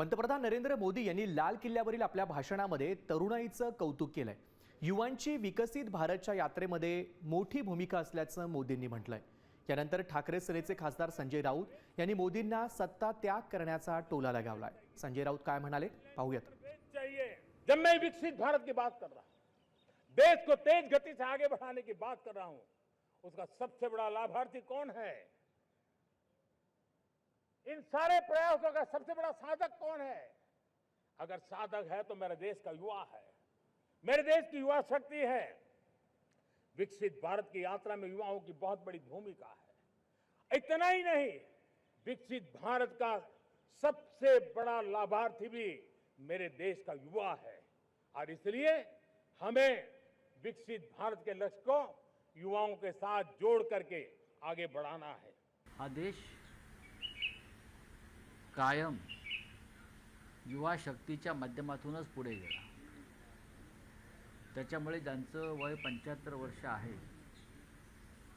पंतप्रधान नरेंद्र मोदी यांनी लाल किल्ल्यावरील आपल्या भाषणामध्ये तरुणाईचं कौतुक केलंय। युवांची विकसित भारतच्या यात्रेमध्ये मोठी भूमिका असल्याचं मोदींनी म्हटलंय। यानंतर ठाकरे सेनेचे खासदार संजय राऊत यांनी मोदींना सत्ता त्याग करण्याचा टोला लगावलाय। संजय राऊत काय म्हणाले पाहूयात। जब मैं विकसित भारत की बात कर रहा हूं, देश को तेज गति से आगे बढ़ाने की बात कर रहा हूं, उसका सबसे बड़ा लाभार्थी कौन है? इन सारे प्रयासों का सबसे बड़ा साधक कौन है? अगर साधक है तो मेरे देश का युवा है, मेरे देश की युवा शक्ति है। विकसित भारत की यात्रा में युवाओं की बहुत बड़ी भूमिका है। इतना ही नहीं, विकसित भारत का सबसे बड़ा लाभार्थी भी मेरे देश का युवा है और इसलिए हमें विकसित भारत के लक्ष्य को युवाओं के साथ जोड़ करके आगे बढ़ाना है। हा देश कायम युवा शक्तीच्या माध्यमातूनच पुढे गेला। त्याच्यामुळे ज्यांचं वय 75 वर्ष आहे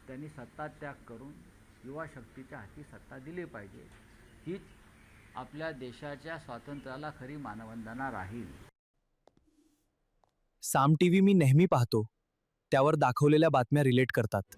त्यांनी सत्ता त्याग करून युवा शक्तीच्या हाती सत्ता दिली पाहिजे। हीच आपल्या देशाच्या स्वातंत्र्याला खरी मानवंदना राहील। साम टीव्ही मी नेहमी पाहतो, त्यावर दाखवलेल्या बातम्या रिलेट करतात।